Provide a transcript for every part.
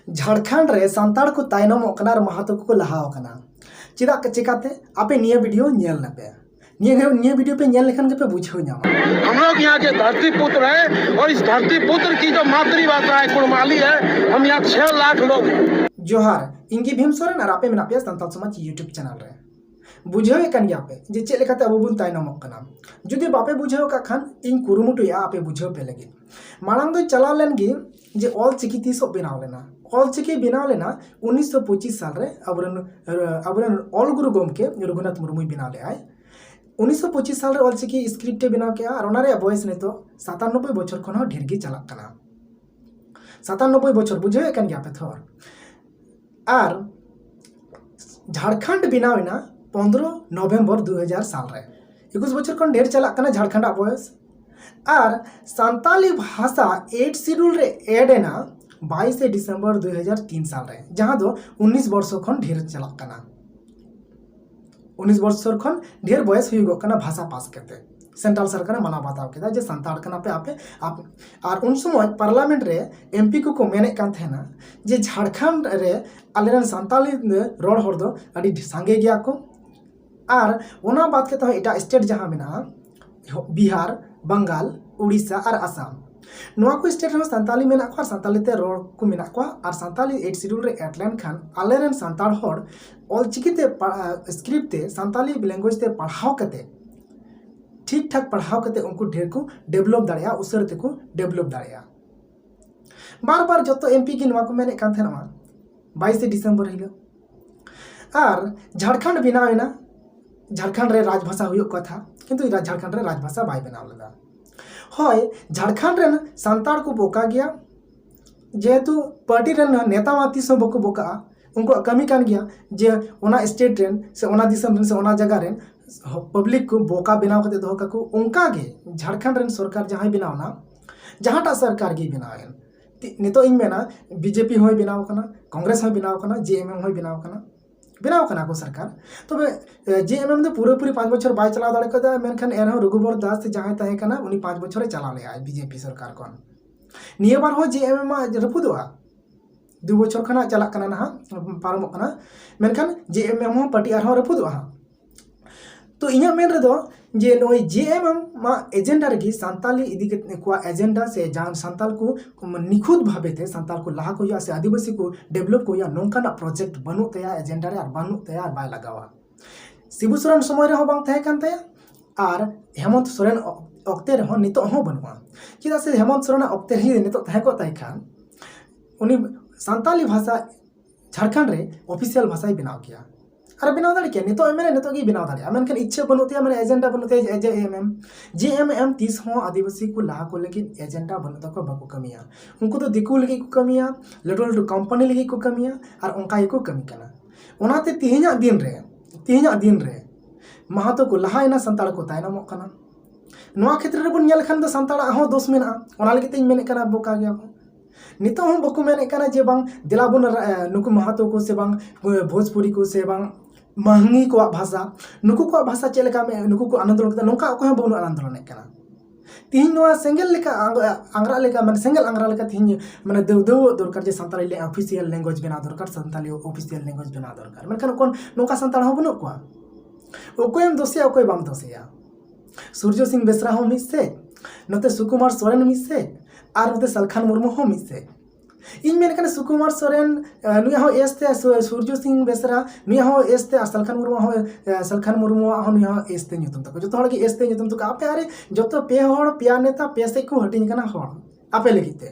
झारखंड रे संताड़ को तायनमोग कना और महातो को लहाओ कना चिदा चिकाते आपे निये वीडियो नेल नपे निये वीडियो पे नेल लेखन के पे बुझो न्यामा। हम लोग यहाँ के धरती पुत्र हैं और इस धरती पुत्र की जो मातृभाषा है कुड़माली है। हम यहाँ 6 लाख लोग हैं। जोहार इंगी भीम सोरेन और आपे मेना पे संताल समाज यूट्यूब चैनल रे बुझावे कन गया पे जे चेक लेकाते अबो बुन तायनमोग कना जुदी बापे बुझाव का खान इन कुरुमुटुया आपे बुझाव पे लगी मांग दो चला लेन गी जे ऑल चिकी तीसो बनाव लेना ऑल चिकी बनाव लेना 1925 साल रे अबरन ऑल गुरु गोमके रघुनाथ मुर्मू बनाव ले आए 1925 साल रे ऑल चिकी स्क्रिप्ट बनाव के और ओनारे बॉयस ने तो 97 बछर खन ढेर गी चला कना 97 बछर बुझावे कन गया पे थोर और झारखंड बनावेना 15 नवंबर 2000 साल रे 21 बछर खन ढेर चला कना झारखंड बॉयस और संताली भाषा 8 शेड्यूल रे एड है ना 22 दिसंबर 2003 साल रे जहाँ दो 19 वर्षों खन ढेर चला कना 19 वर्षों खन ढेर बयस हुई कना भाषा पास करते सेंट्रल सरकार माना बताव केदा जे संताड़ कना पे आप और उन समय पार्लियामेंट रे एमपी को मेने कान थे ना जे झारखंड रे आलेरन संताली रोड हर दो अडी सांगे गया को और ओना बात के तो एटा स्टेट जहाँ मेना बिहार बंगाल उड़ीसा और आसाम नोआ को स्टेट में संताली मेना को संताली ते रोड को मेना को और संताली 8 शेड्यूल रे एटलेन खान आलेरन संताल हर ऑल चिकी ते स्क्रिप्ट ते संताली लैंग्वेज ते पढ़ाव कते ठीक ठाक पढ़ाव कते उनको ढेर को डेवलप दाड़िया उसर ते को डेवलप दाड़िया बार बार जो एमपी की नोआ को मेने कान थे ना 22 दिसंबर हिलो और झारखंड बनावेना झारखंड रे राजभाषा हुई कथा किंतु झारखंड रे राजभाषा बाय बनाव लगा हय झारखंड रे संताड़ को बोका गया जेहेतु पार्टी रे नेता माती सब बको बोका उनको कमी कान गया जे ओना स्टेट रेन से ओना दिसम रेन से ओना जगह रेन पब्लिक को बोका बनाव कते दो काको उनका गे झारखंड रेन सरकार जहां बनावना जहांटा सरकार गे बनावेन नितो इन मेना बीजेपी होय बनाव कना कांग्रेस होय बनाव कना जेएमएम होय बनाव कना को सरकार तबे जेएमएम दो पूरे 5 बछर बाय चला दाड़े कदा मेनखान एनहो रघुबर दास जहां तहे कना उनी 5 बछर चला ले आय बीजेपी सरकार कोन निये बार हो जेएमएम रपुदवा 2 बछर खना चला कना ना पारमो कना मेनखान जेएमएम हो पार्टी आरो रपुदवा तो इना मेन रे दो जे नोय जेएमएम मा एजेंडा रे संताली इदी को एजेंडा से जान संताल को निखुद भावे थे संताल को लाहा को या से आदिवासी को डेवलप को या नोंकाना प्रोजेक्ट बनु तया एजेंडा रे और बनु तया बाय लगावा शिबू सोरेन समय रे हो बांग तहे कान तया और हेमंत सोरेन अक्ते रे हो नितो हो बनुआ चिदा से हेमंत सोरेन अक्ते ही नितो तहे को तय खान उनी संताली भाषा झारखंड रे ऑफिशियल भाषा बनाव किया और बनाव दाड़ी के नितो मेरे नितो की बनाव दाड़ी मेनखान इच्छा बनुतिया मेरे एजेंडा बनुतिया जेएमएम 30 हो आदिवासी को लाहा को लेकिन एजेंडा बनुता को बाको कमिया उनको तो दिकु लगी को कमिया लटू कंपनी लगी को कमिया और उनका को कमी कना ओनाते तिहिना दिन रे महातो को लाहाइना संताड़ को तायनमो कना नोआ क्षेत्र रे बन नेल खान दो संताड़ा हो दोष मेना ओना लगी तेज मेने कना बोका गया को नितो हम बको मेने कना जे बांग दिलाबुन नुकु महातो को से बांग भोजपुरी को से बांग महंगी को भाषा नुकु को भाषा चेलका में नुकु को आंदोलन करता नोका को बनु आंदोलन कना तीन नोआ सेंगल लेका आंग्रा लेका माने सेंगल आंग्रा लेका तीन माने देव दरकार जे संताली ले ऑफिशियल लैंग्वेज बना दरकार संताली ऑफिशियल लैंग्वेज बना दरकार मेनखान कोन नोका संताल हो बनु को ओकोयम दोसिया ओकोय बाम दोसिया सूर्य सिंह बेसरा हो मिसे नते सुकुमार सोरेन मिसे और नते सलखान मुर्मू हो मिसे इन मेन कने सुकुमार सोरेन नुया हो एस्ते सूर्य सिंह बेसरा नुया हो एस्ते सलखान मुर्मू हो नुया हो एस्ते nyutum तक जो हड़ के एस्ते nyutum तक आपे अरे जतो पे हड़ पिया नेता पे से को हटिन कना हड़ आपे लगिते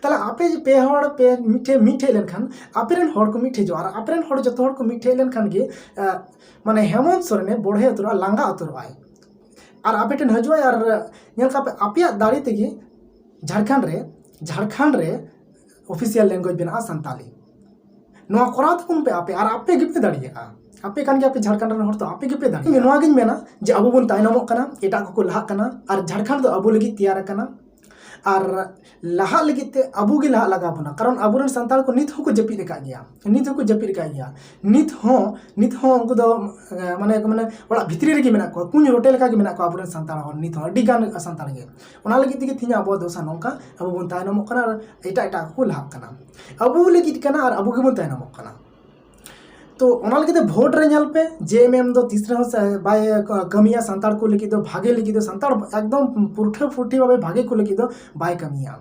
ताला आपे पे हड़ पे मिठे लेनखान आपेरन हड़ को मिठे जो और आपेरन हड़ जतो हड़ को मिठे लेनखान गे माने हेमंत सोरेन बढ़े उतरा लांगा उतरवाय और आपे टन हजवा यार नेल का आपिया दाड़ी तेगी झारखंड रे ऑफिशियल लैंग्वेज बना संताली नोआ कोरा तुम पे आपे गिपे दाड़िया आपे कान गया पे झारखंड रे हर तो आपे गिपे दाड़िया नोआ गिन मेना जे अबो बन तायनमो कना एटा को लहा कना और झारखंड तो अबो लगी तैयार कना और लहा लगित ते अबू गे लहा लगा बोना कारण अबुरन संताल को नित होको जपिद का गया नित होको जपिद का गया नित हो उनको दो माने माने ओड़ा भितरी रे मेना को कुछ रोटे लेका मेना को अबुरन संताल हो नित हो अडी गान संताल गे ओना लगित के थिना अबो दोसा नोका अबो बन तायनमो कना एटा एटा को लहा कना अबू लगित कना और अबू गे बन तायनमो कना तो ओना लगित भोट रे ñal पे जेएमएम दो तीसरे हो बाय कमिया संताल को लगित दो भागे लगित दो संताल एकदम पुरठे फुर्ठी भावे भागे को लगित दो बाय कमिया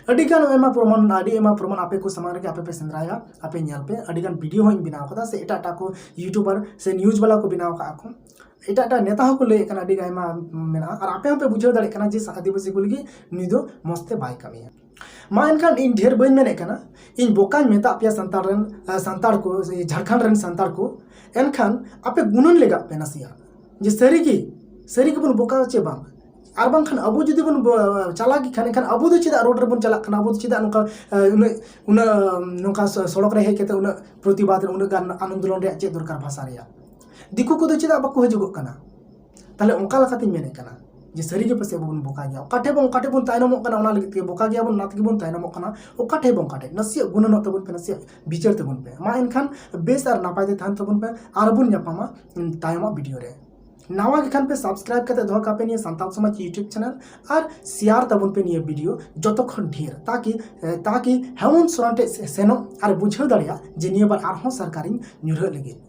अडिगान एमा प्रमाण आपे को समान के आपे पे सेंद्राया आपे ñal पे अडिगान वीडियो होइन बिनाव कदा से एटा को यूट्यूबर से न्यूज वाला को बिनाव का को एटा नेता हो को ले कना अडिगा एमा मेना और आपे पे बुझाव दाड़े कना जे आदिवासी को लगी नी दो मस्ते बाय कमिया मा एनखान इन ढेर बइन मेने कना इन बोका मेता पे संताल को झारखंड रन संताल को एनखान आपे गुणन लेगा पे नसिया जे सरी के बन बोका चे बांग और बांखान अबो जुदी बन चला की खान अबो दो चेदा रोड रे बन चला खाना अबो दो चेदा नुका उन नुका सड़क रे हेकेते उन प्रतिवाद रे उन गान आंदोलन रे चे दरकार भाषा रे दिकु को दो चेदा बाको हजुगो कना ताले ओंका लखाते मेने कना जे सरी के पसे बन बोका गया ओकाटे बन तायनमो कना ओना लगित के बोका गया बन नात के बन तायनमो कना ओकाटे नसिया गुणन तबन पे नसिया विचार तबन पे मा एनखान बेस और नापाय थान तबन पे आर बन न्यापामा तायमा वीडियो रे नावा के खान पे सब्सक्राइब करते दो कापे निये संताल समाज यूट्यूब चैनल और शेयर तबन पे निये वीडियो जतखन ढेर ताकि हेमंत सोरेन टे सेनो और बुझाव दाड़िया जे निये बार आरहों सरकारी न्यूरह लगे।